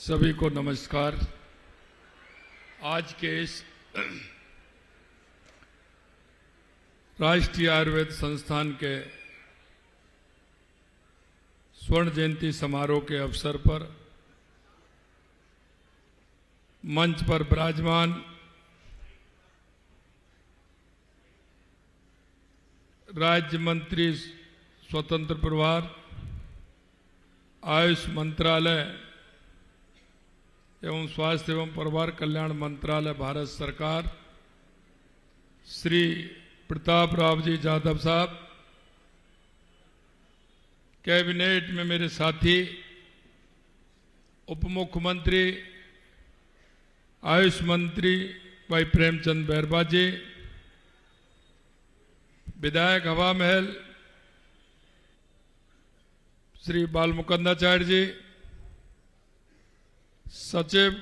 सभी को नमस्कार। आज के इस राष्ट्रीय आयुर्वेद संस्थान के स्वर्ण जयंती समारोह के अवसर पर मंच पर विराजमान राज्य मंत्री स्वतंत्र प्रभार आयुष मंत्रालय एवं स्वास्थ्य एवं परिवार कल्याण मंत्रालय भारत सरकार, श्री प्रताप राव जी जाधव साहब, कैबिनेट में मेरे साथी उप मुख्यमंत्री आयुष मंत्री भाई प्रेमचंद बैरवा जी, विधायक हवा महल श्री बालमुकुंदाचार्य जी, सचिव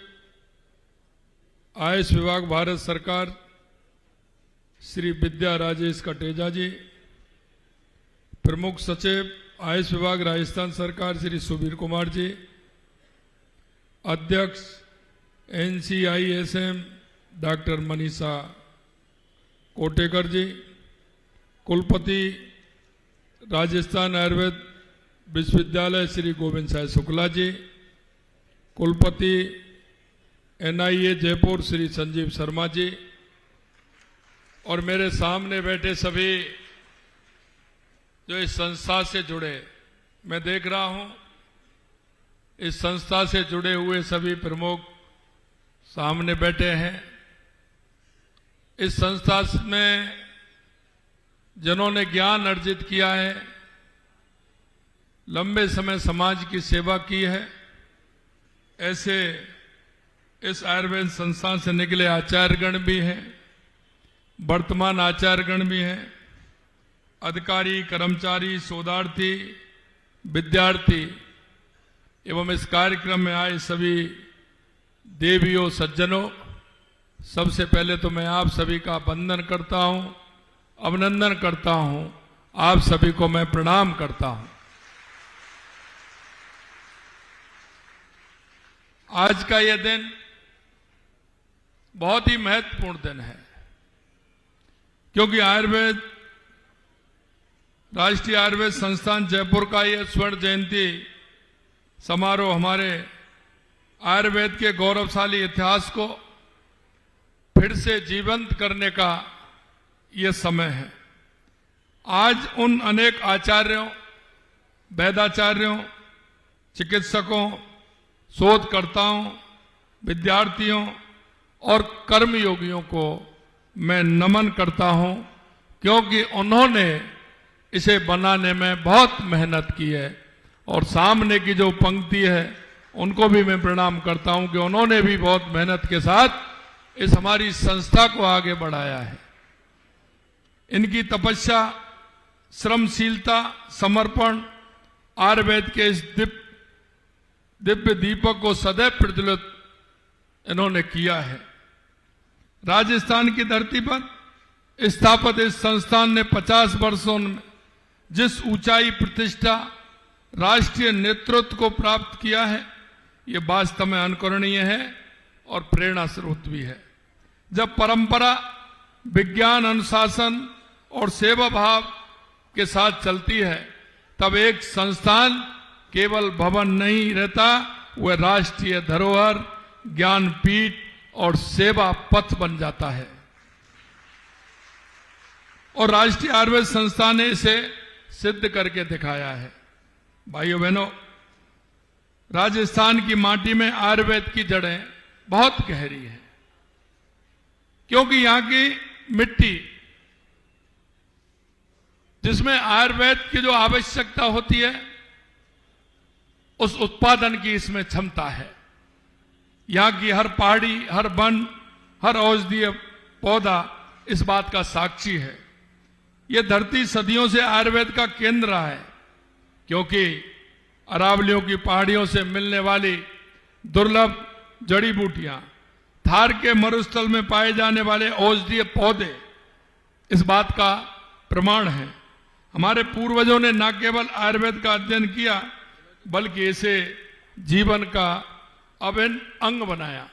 आयुष विभाग भारत सरकार श्री विद्या राजेश कटेजा जी, प्रमुख सचिव आयुष विभाग राजस्थान सरकार श्री सुबीर कुमार जी, अध्यक्ष NCISM डॉक्टर मनीषा कोटेकर जी, कुलपति राजस्थान आयुर्वेद विश्वविद्यालय श्री गोविंद साय शुक्ला जी, कुलपति NIA जयपुर श्री संजीव शर्मा जी, और मेरे सामने बैठे सभी जो इस संस्था से जुड़े, मैं देख रहा हूं इस संस्था से जुड़े हुए सभी प्रमुख सामने बैठे हैं। इस संस्था में जिन्होंने ज्ञान अर्जित किया है, लंबे समय समाज की सेवा की है, ऐसे इस आयुर्वेद संस्थान से निकले आचार्यगण भी हैं, वर्तमान आचार्यगण भी हैं, अधिकारी, कर्मचारी, शोधार्थी, विद्यार्थी एवं इस कार्यक्रम में आए सभी देवियों, सज्जनों, सबसे पहले तो मैं आप सभी का वंदन करता हूं, अभिनंदन करता हूं, आप सभी को मैं प्रणाम करता हूं। आज का यह दिन बहुत ही महत्वपूर्ण दिन है, क्योंकि आयुर्वेद राष्ट्रीय आयुर्वेद संस्थान जयपुर का यह स्वर्ण जयंती समारोह हमारे आयुर्वेद के गौरवशाली इतिहास को फिर से जीवंत करने का यह समय है। आज उन अनेक आचार्यों, वैदाचार्यों, चिकित्सकों, शोधकर्ताओं, विद्यार्थियों और कर्मयोगियों को मैं नमन करता हूं, क्योंकि उन्होंने इसे बनाने में बहुत मेहनत की है। और सामने की जो पंक्ति है उनको भी मैं प्रणाम करता हूं कि उन्होंने भी बहुत मेहनत के साथ इस हमारी संस्था को आगे बढ़ाया है। इनकी तपस्या, श्रमशीलता, समर्पण आयुर्वेद के इस दिव्य दीपक को सदैव प्रज्वलित इन्होंने किया है। राजस्थान की धरती पर स्थापित इस संस्थान ने 50 वर्षों में जिस ऊंचाई, प्रतिष्ठा, राष्ट्रीय नेतृत्व को प्राप्त किया है, ये वास्तव में अनुकरणीय है और प्रेरणा स्रोत भी है। जब परंपरा, विज्ञान, अनुशासन और सेवा भाव के साथ चलती है, तब एक संस्थान केवल भवन नहीं रहता, वह राष्ट्रीय धरोहर, ज्ञानपीठ और सेवा पथ बन जाता है। और राष्ट्रीय आयुर्वेद संस्थान ने इसे सिद्ध करके दिखाया है। भाइयों बहनों, राजस्थान की माटी में आयुर्वेद की जड़ें बहुत गहरी हैं, क्योंकि यहां की मिट्टी, जिसमें आयुर्वेद की जो आवश्यकता होती है, उस उत्पादन की इसमें क्षमता है। यहां की हर पहाड़ी, हर वन, हर औषधीय पौधा इस बात का साक्षी है। यह धरती सदियों से आयुर्वेद का केंद्र रहा है, क्योंकि अरावलियों की पहाड़ियों से मिलने वाली दुर्लभ जड़ी बूटियां, थार के मरुस्थल में पाए जाने वाले औषधीय पौधे इस बात का प्रमाण है। हमारे पूर्वजों ने न केवल आयुर्वेद का अध्ययन किया, बल्कि इसे जीवन का अभिन्न अंग बनाया।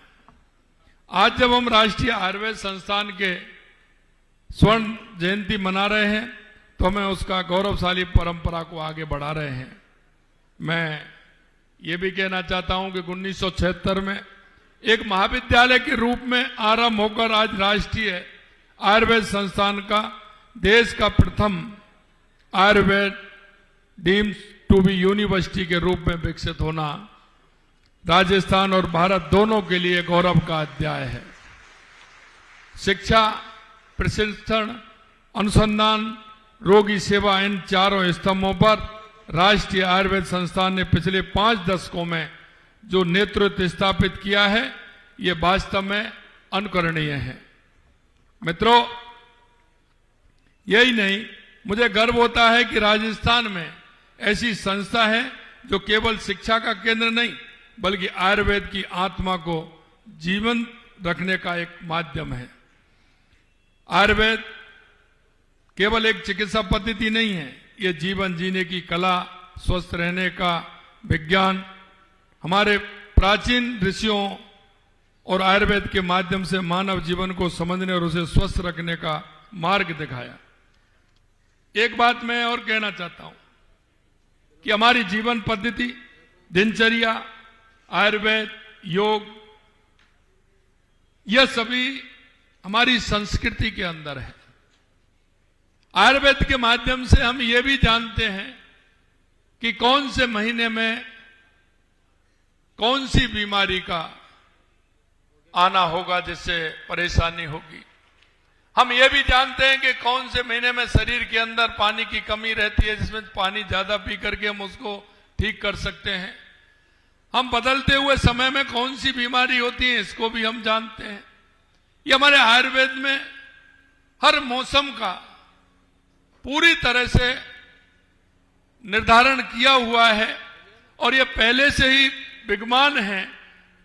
आज जब हम राष्ट्रीय आयुर्वेद संस्थान के स्वर्ण जयंती मना रहे हैं तो हमें उसका गौरवशाली परंपरा को आगे बढ़ा रहे हैं। मैं ये भी कहना चाहता हूं कि 1976 में एक महाविद्यालय के रूप में आरंभ होकर आज राष्ट्रीय आयुर्वेद संस्थान का देश का प्रथम Ayurveda deemed to be university के रूप में विकसित होना राजस्थान और भारत दोनों के लिए गौरव का अध्याय है। शिक्षा, प्रशिक्षण, अनुसंधान, रोगी सेवा, इन चारों स्तंभों पर राष्ट्रीय आयुर्वेद संस्थान ने पिछले 5 दशकों में जो नेतृत्व स्थापित किया है, ये वास्तव में अनुकरणीय है। मित्रों, यही नहीं, मुझे गर्व होता है कि राजस्थान में ऐसी संस्था है जो केवल शिक्षा का केंद्र नहीं बल्कि आयुर्वेद की आत्मा को जीवंत रखने का एक माध्यम है। आयुर्वेद केवल एक चिकित्सा पद्धति नहीं है, ये जीवन जीने की कला, स्वस्थ रहने का विज्ञान, हमारे प्राचीन ऋषियों और आयुर्वेद के माध्यम से मानव जीवन को समझने और उसे स्वस्थ रखने का मार्ग दिखाया। एक बात मैं और कहना चाहता हूं कि हमारी जीवन पद्धति, दिनचर्या, आयुर्वेद, योग, यह सभी हमारी संस्कृति के अंदर है। आयुर्वेद के माध्यम से हम ये भी जानते हैं कि कौन से महीने में कौन सी बीमारी का आना होगा जिससे परेशानी होगी। हम ये भी जानते हैं कि कौन से महीने में शरीर के अंदर पानी की कमी रहती है जिसमें पानी ज्यादा पी करके हम उसको ठीक कर सकते हैं। हम बदलते हुए समय में कौन सी बीमारी होती है इसको भी हम जानते हैं। ये हमारे आयुर्वेद में हर मौसम का पूरी तरह से निर्धारण किया हुआ है और ये पहले से ही विद्यमान है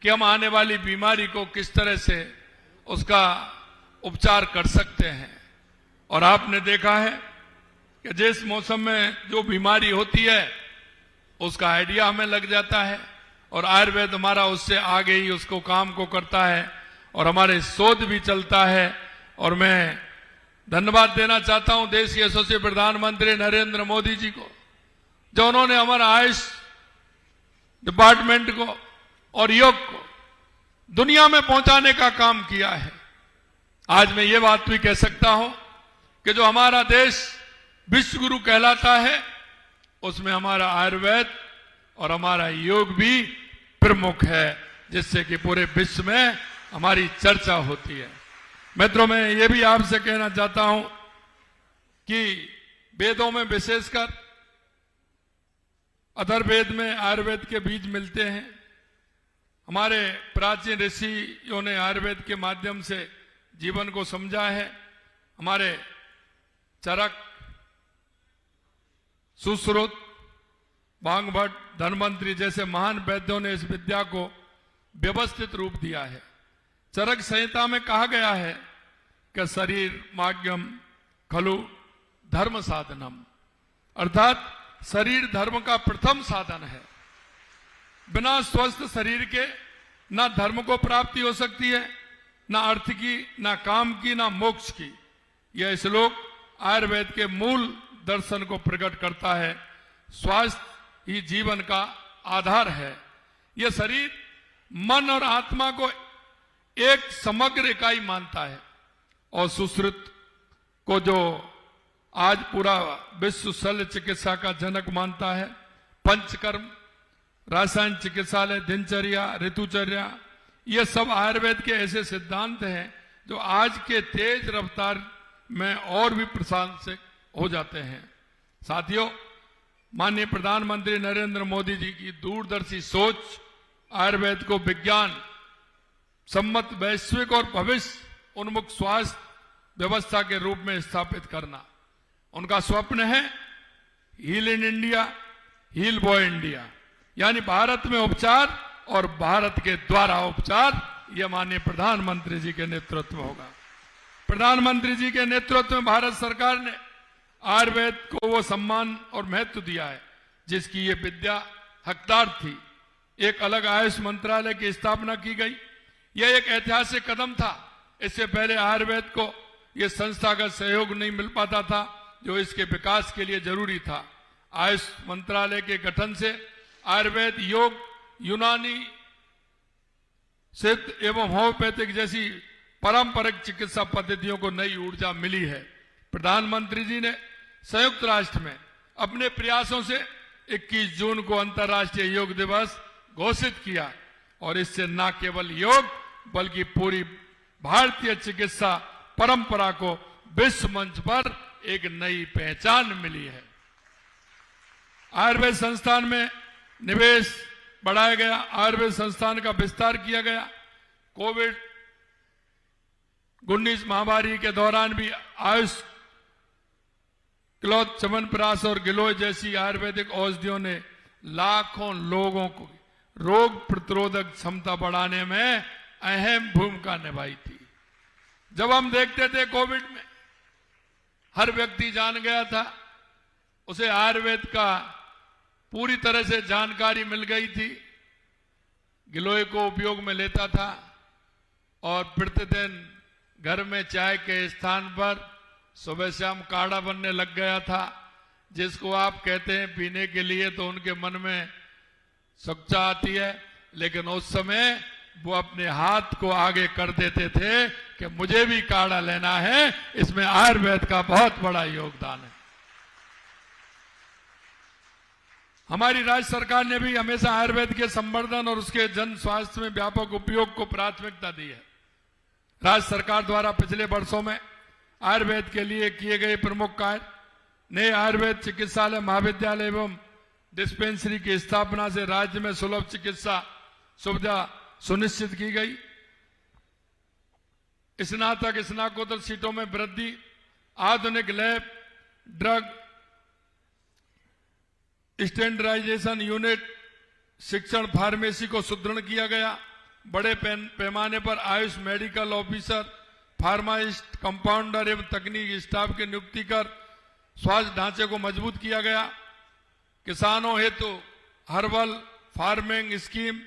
कि हम आने वाली बीमारी को किस तरह से उसका उपचार कर सकते हैं। और आपने देखा है कि जिस मौसम में जो बीमारी होती है उसका आइडिया हमें लग जाता है और आयुर्वेद हमारा उससे आगे ही उसको काम को करता है और हमारे शोध भी चलता है। और मैं धन्यवाद देना चाहता हूं देश के यशस्वी प्रधानमंत्री नरेंद्र मोदी जी को, जो उन्होंने हमारा आयुष डिपार्टमेंट को और योग को दुनिया में पहुंचाने का काम किया है। आज मैं ये बात भी कह सकता हूं कि जो हमारा देश विश्व गुरु कहलाता है उसमें हमारा आयुर्वेद और हमारा योग भी प्रमुख है, जिससे कि पूरे विश्व में हमारी चर्चा होती है। मित्रों, मैं ये भी आपसे कहना चाहता हूं कि वेदों में विशेषकर अथर्ववेद में आयुर्वेद के बीज मिलते हैं। हमारे प्राचीन ऋषियों ने आयुर्वेद के माध्यम से जीवन को समझा है। हमारे चरक, सुश्रुत, भांगभट्ट, धन्वंतरी जैसे महान वैद्यों ने इस विद्या को व्यवस्थित रूप दिया है। चरक संहिता में कहा गया है कि शरीर माग्यम खलु धर्म साधनम, अर्थात शरीर धर्म का प्रथम साधन है। बिना स्वस्थ शरीर के ना धर्म को प्राप्ति हो सकती है, ना अर्थ की, ना काम की, ना मोक्ष की। यह श्लोक आयुर्वेद के मूल दर्शन को प्रकट करता है। स्वास्थ्य ही जीवन का आधार है। यह शरीर, मन और आत्मा को एक समग्र इकाई मानता है और सुश्रुत को जो आज पूरा विश्व शल्य चिकित्सा का जनक मानता है, पंचकर्म, रासायन चिकित्सालय, दिनचर्या, ऋतुचर्या, ये सब आयुर्वेद के ऐसे सिद्धांत हैं जो आज के तेज रफ्तार में और भी प्रसार से हो जाते हैं। साथियों, माननीय प्रधानमंत्री नरेंद्र मोदी जी की दूरदर्शी सोच आयुर्वेद को विज्ञान सम्मत वैश्विक और भविष्य उन्मुख स्वास्थ्य व्यवस्था के रूप में स्थापित करना। उनका स्वप्न है heal in India, heal by India, यानी भारत में उपचार और भारत के द्वारा उपचार। यह माननीय प्रधानमंत्री जी के नेतृत्व में होगा। प्रधानमंत्री जी के नेतृत्व में भारत सरकार ने आयुर्वेद को वो सम्मान और महत्व दिया है जिसकी ये विद्या हकदार थी। एक अलग आयुष मंत्रालय की स्थापना की गई। यह एक ऐतिहासिक कदम था। इससे पहले आयुर्वेद को यह संस्थागत सहयोग नहीं मिल पाता था जो इसके विकास के लिए जरूरी था। आयुष मंत्रालय के गठन से आयुर्वेद, योग, यूनानी, सिद्ध एवं होम्योपैथिक जैसी पारंपरिक चिकित्सा पद्धतियों को नई ऊर्जा मिली है। प्रधानमंत्री जी ने संयुक्त राष्ट्र में अपने प्रयासों से 21 जून को अंतर्राष्ट्रीय योग दिवस घोषित किया और इससे न केवल योग बल्कि पूरी भारतीय चिकित्सा परंपरा को विश्व मंच पर एक नई पहचान मिली है। आयुर्वेद संस्थान में निवेश बढ़ाया गया, आयुर्वेद संस्थान का विस्तार किया गया। कोविड-19 महामारी के दौरान भी आयुष, क्लॉथ, च्यवनप्राश और गिलोय जैसी आयुर्वेदिक औषधियों ने लाखों लोगों को रोग प्रतिरोधक क्षमता बढ़ाने में अहम भूमिका निभाई थी। जब हम देखते थे कोविड में हर व्यक्ति जान गया था, उसे आयुर्वेद का पूरी तरह से जानकारी मिल गई थी। गिलोय को उपयोग में लेता था और प्रतिदिन घर में चाय के स्थान पर सुबह शाम काढ़ा बनने लग गया था, जिसको आप कहते हैं पीने के लिए तो उनके मन में सुक्चा आती है, लेकिन उस समय वो अपने हाथ को आगे कर देते थे कि मुझे भी काढ़ा लेना है। इसमें आयुर्वेद का बहुत बड़ा योगदान है। हमारी राज्य सरकार ने भी हमेशा आयुर्वेद के संवर्धन और उसके जन स्वास्थ्य में व्यापक उपयोग को प्राथमिकता दी है। राज्य सरकार द्वारा पिछले वर्षों में आयुर्वेद के लिए किए गए प्रमुख कार्य, नए आयुर्वेद चिकित्सालय, महाविद्यालय एवं डिस्पेंसरी की स्थापना से राज्य में सुलभ चिकित्सा सुविधा सुनिश्चित की गई। स्नातक स्नातकोत्तर सीटों में वृद्धि, आधुनिक लैब, ड्रग स्टैंडर्डाइजेशन यूनिट, शिक्षण, फार्मेसी को सुदृढ़ किया गया। बड़े पैमाने पर Ayush medical officer, pharmacist, compounder एवं तकनीकी स्टाफ की नियुक्ति कर स्वास्थ्य ढांचे को मजबूत किया गया। किसानों हेतु हर्बल फार्मिंग स्कीम,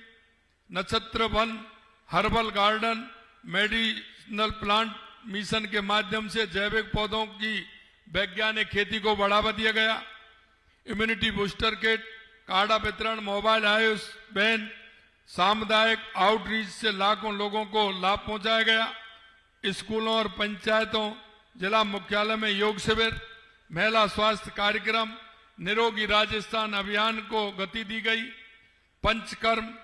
नक्षत्र one, herbal garden, medicinal plant mission के माध्यम से जैविक पौधों की वैज्ञानिक खेती को बढ़ावा दिया गया। इम्यूनिटी बूस्टर किट, काढ़ा वितरण, मोबाइल आयुष वैन, सामुदायिक आउटरीच से लाखों लोगों को लाभ पहुंचाया गया। स्कूलों और पंचायतों, जिला मुख्यालय में योग शिविर, महिला स्वास्थ्य कार्यक्रम, निरोगी राजस्थान अभियान को गति दी गई। पंचकर्म,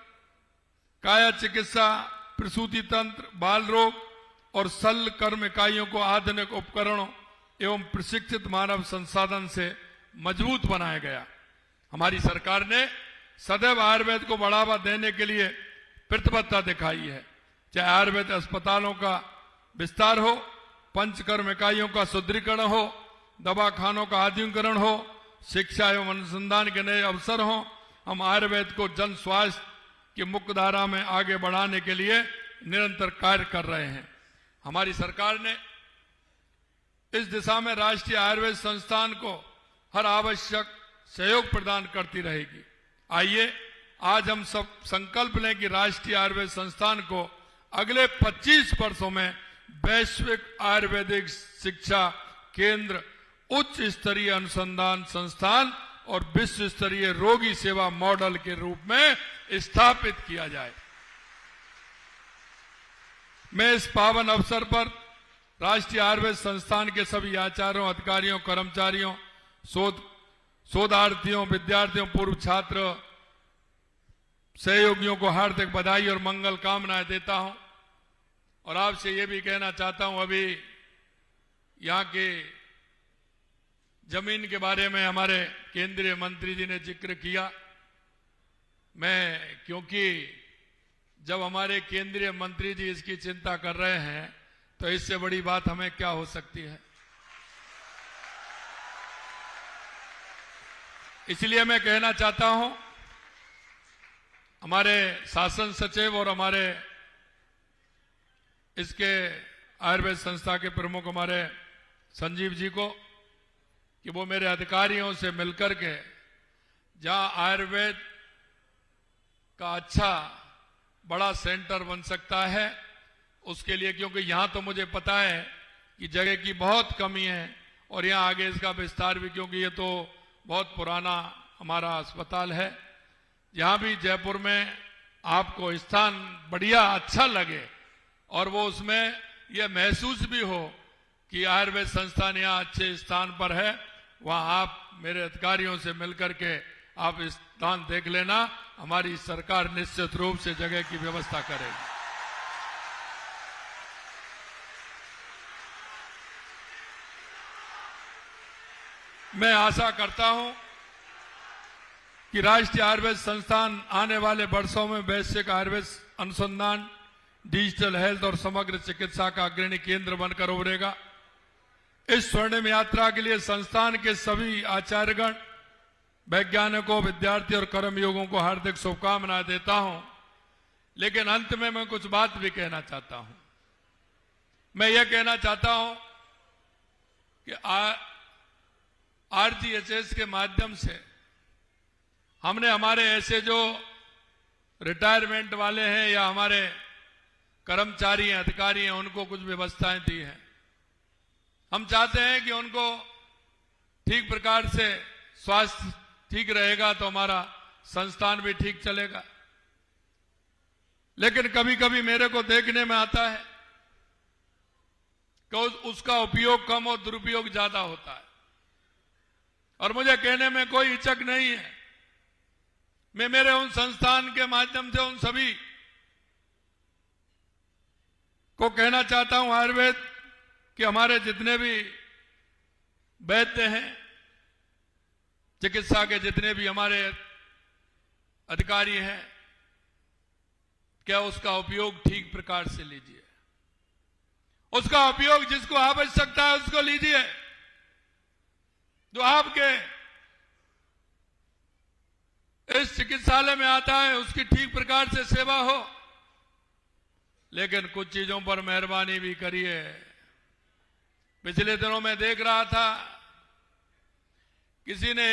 काया चिकित्सा, प्रसूति तंत्र, बाल रोग और शल्य कर्म इकाइयों को आधुनिक उपकरणों एवं प्रशिक्षित मानव संसाधन से मजबूत बनाया गया। हमारी सरकार ने सदैव आयुर्वेद को बढ़ावा देने के लिए प्रतिबद्धता दिखाई है। चाहे आयुर्वेद अस्पतालों का विस्तार हो, पंचकर्म इकाइयों का सुदृढ़ीकरण हो, दवाखानों का आधुनिकीकरण हो, शिक्षा एवं अनुसंधान के नए अवसर हो, हम आयुर्वेद को जन स्वास्थ्य की मुख्य धारा में आगे बढ़ाने के लिए निरंतर कार्य कर रहे हैं। हमारी सरकार ने इस दिशा में राष्ट्रीय आयुर्वेद संस्थान को हर आवश्यक सहयोग प्रदान करती रहेगी। आइए आज हम सब संकल्प लें कि राष्ट्रीय आयुर्वेद संस्थान को अगले 25 वर्षों में वैश्विक आयुर्वेदिक शिक्षा केंद्र, उच्च स्तरीय अनुसंधान संस्थान और विश्व स्तरीय रोगी सेवा मॉडल के रूप में स्थापित किया जाए। मैं इस पावन अवसर पर राष्ट्रीय आयुर्वेद संस्थान के सभी आचार्यों, अधिकारियों, कर्मचारियों, शोधार्थियों, विद्यार्थियों, पूर्व छात्र, सहयोगियों को हार्दिक बधाई और मंगल कामनाएं देता हूं और आपसे यह भी कहना चाहता हूं, अभी यहां के जमीन के बारे में हमारे केंद्रीय मंत्री जी ने जिक्र किया। क्योंकि जब हमारे केंद्रीय मंत्री जी इसकी चिंता कर रहे हैं तो इससे बड़ी बात हमें क्या हो सकती है। इसलिए मैं कहना चाहता हूं, हमारे शासन सचिव और हमारे इसके आयुर्वेद संस्था के प्रमुख हमारे संजीव जी को कि वो मेरे अधिकारियों से मिलकर के जहां आयुर्वेद का अच्छा बड़ा सेंटर बन सकता है। उसके लिए, क्योंकि यहां तो मुझे पता है कि जगह की बहुत कमी है और यहां आगे इसका विस्तार भी, क्योंकि ये तो बहुत पुराना हमारा अस्पताल है। जहां भी जयपुर में आपको स्थान बढ़िया अच्छा लगे और वो उसमें यह महसूस भी हो कि आयुर्वेद संस्थान यहाँ अच्छे स्थान पर है, वहां आप मेरे अधिकारियों से मिलकर के आप स्थान देख लेना। हमारी सरकार निश्चित रूप से जगह की व्यवस्था करेगी। मैं आशा करता हूं कि राष्ट्रीय आयुर्वेद संस्थान आने वाले वर्षों में वैश्विक आयुर्वेद अनुसंधान, डिजिटल हेल्थ और समग्र चिकित्सा का अग्रणी केंद्र बनकर उभरेगा। इस स्वर्णिम यात्रा के लिए संस्थान के सभी आचार्यगण, वैज्ञानिकों, विद्यार्थी और कर्मयोगियों को हार्दिक शुभकामनाएं देता हूं। लेकिन अंत में मैं कुछ बात भी कहना चाहता हूं। मैं यह कहना चाहता हूं कि आरजीएचएस के माध्यम से हमने हमारे ऐसे जो रिटायरमेंट वाले हैं या हमारे कर्मचारी हैं, अधिकारी हैं, उनको कुछ व्यवस्थाएं दी हैं। हम चाहते हैं कि उनको ठीक प्रकार से स्वास्थ्य ठीक रहेगा तो हमारा संस्थान भी ठीक चलेगा। लेकिन कभी कभी मेरे को देखने में आता है कि उसका उपयोग कम और दुरुपयोग ज्यादा होता है। और मुझे कहने में कोई हिचक नहीं है। मैं मेरे उन संस्थान के माध्यम से उन सभी को कहना चाहता हूं, आयुर्वेद कि हमारे जितने भी वैद्य हैं, चिकित्सा के जितने भी हमारे अधिकारी हैं, क्या उसका उपयोग ठीक प्रकार से लीजिए। उसका उपयोग जिसको आवश्यकता है उसको लीजिए। जो आपके इस चिकित्सालय में आता है उसकी ठीक प्रकार से सेवा हो, लेकिन कुछ चीजों पर मेहरबानी भी करिए। पिछले दिनों में देख रहा था, किसी ने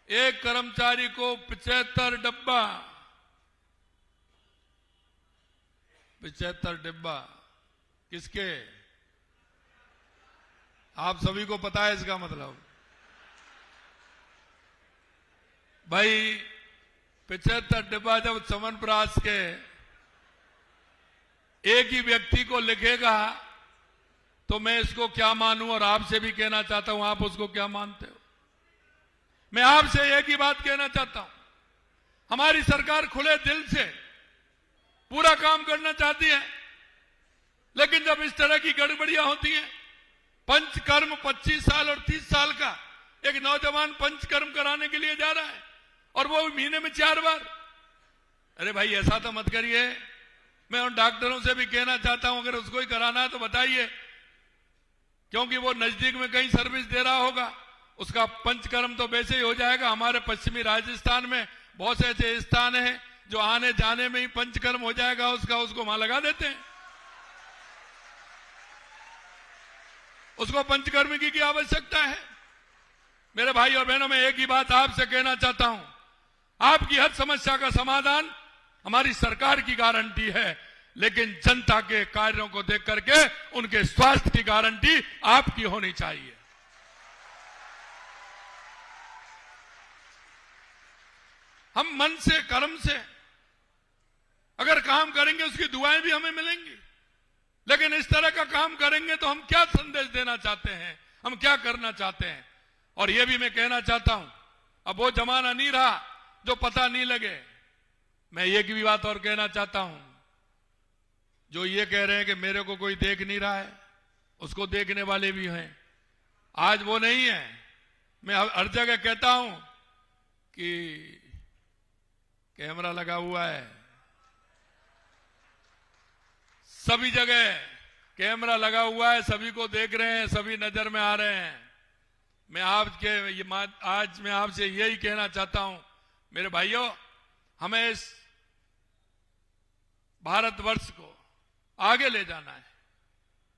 एक कर्मचारी को 75 डिब्बा किसके, आप सभी को पता है इसका मतलब। भाई 75 डिब्बा जब चमनप्राश के एक ही व्यक्ति को लिखेगा तो मैं इसको क्या मानूं। और आपसे भी कहना चाहता हूं, आप उसको क्या मानते हो। मैं आपसे एक ही बात कहना चाहता हूं, हमारी सरकार खुले दिल से पूरा काम करना चाहती है, लेकिन जब इस तरह की गड़बड़ियां होती हैं, पंचकर्म 25 साल और 30 साल का एक नौजवान पंचकर्म कराने के लिए जा रहा है और वो महीने में 4 बार। अरे भाई ऐसा तो मत करिए। मैं उन डॉक्टरों से भी कहना चाहता हूं, अगर उसको ही कराना है तो बताइए, क्योंकि वो नजदीक में कहीं सर्विस दे रहा होगा, उसका पंचकर्म तो वैसे ही हो जाएगा। हमारे पश्चिमी राजस्थान में बहुत से ऐसे स्थान हैं जो आने जाने में ही पंचकर्म हो जाएगा उसको वहां लगा देते हैं। उसको पंचकर्म की आवश्यकता है। मेरे भाई और बहनों, मैं एक ही बात आपसे कहना चाहता हूं, आपकी हर समस्या का समाधान हमारी सरकार की गारंटी है, लेकिन जनता के कार्यों को देख करके उनके स्वास्थ्य की गारंटी आपकी होनी चाहिए। हम मन से, कर्म से अगर काम करेंगे उसकी दुआएं भी हमें मिलेंगी। लेकिन इस तरह का काम करेंगे तो हम क्या संदेश देना चाहते हैं, हम क्या करना चाहते हैं। और यह भी मैं कहना चाहता हूं, अब वो जमाना नहीं रहा जो पता नहीं लगे। मैं एक भी बात और कहना चाहता हूं, जो ये कह रहे हैं कि मेरे को कोई देख नहीं रहा है, उसको देखने वाले भी हैं। आज वो नहीं है। मैं हर जगह कहता हूं कि कैमरा लगा हुआ है, सभी जगह कैमरा लगा हुआ है, सभी को देख रहे हैं, सभी नजर में आ रहे हैं। मैं आज मैं आपसे यही कहना चाहता हूं, मेरे भाइयों, हमें इस भारतवर्ष को आगे ले जाना है।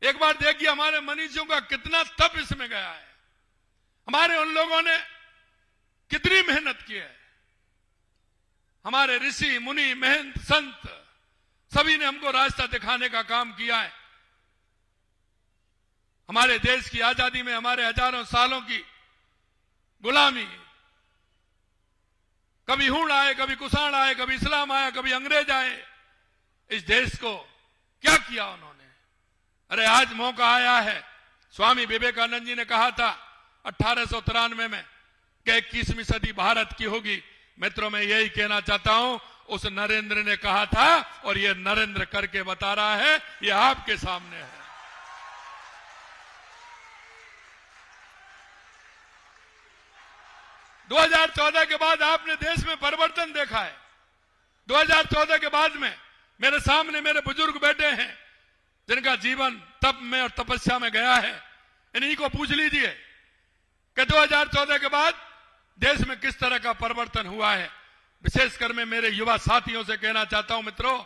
एक बार देखिए हमारे मनीषियों का कितना तप इसमें गया है, हमारे उन लोगों ने कितनी मेहनत की है। हमारे ऋषि मुनि महंत संत सभी ने हमको रास्ता दिखाने का काम किया है। हमारे देश की आजादी में हमारे हजारों सालों की गुलामी, कभी हूण आए, कभी कुषाण आए, कभी इस्लाम आया, कभी अंग्रेज आए, इस देश को क्या किया उन्होंने। अरे आज मौका आया है। स्वामी विवेकानंद जी ने कहा था 1893 में कि 21वीं सदी भारत की होगी। मित्रों, मैं यही कहना चाहता हूं, उस नरेंद्र ने कहा था और ये नरेंद्र करके बता रहा है, ये आपके सामने है। – 2014 के बाद आपने देश में परिवर्तन देखा है। 2014 के बाद में मेरे सामने मेरे बुजुर्ग बैठे हैं जिनका जीवन तप में और तपस्या में गया है। इन्हीं को पूछ लीजिए कि 2014 के बाद देश में किस तरह का परिवर्तन हुआ है। विशेषकर मैं मेरे युवा साथियों से कहना चाहता हूं, मित्रों,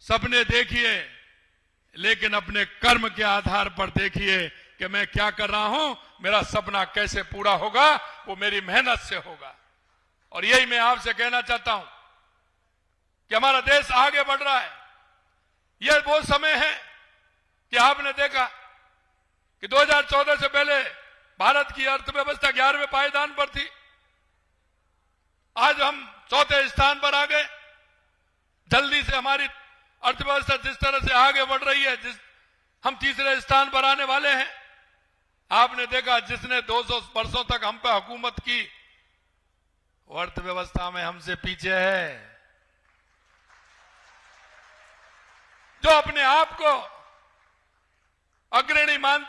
सपने देखिए लेकिन अपने कर्म के आधार पर देखिए कि मैं क्या कर रहा हूं, मेरा सपना कैसे पूरा होगा, वो मेरी मेहनत से होगा। और यही मैं आपसे कहना चाहता हूं कि हमारा देश आगे बढ़ रहा है। यह वो समय है कि आपने देखा कि 2014 से पहले भारत की अर्थव्यवस्था 11वें पायदान पर थी। आज हम 4थे स्थान पर आ गए। जल्दी से हमारी अर्थव्यवस्था जिस तरह से आगे बढ़ रही है, हम 3रे स्थान पर आने वाले हैं। आपने देखा जिसने 200 वर्षों तक हम पे हुकूमत की, वो अर्थव्यवस्था में हमसे पीछे है। जो अपने आप को अग्रणी मान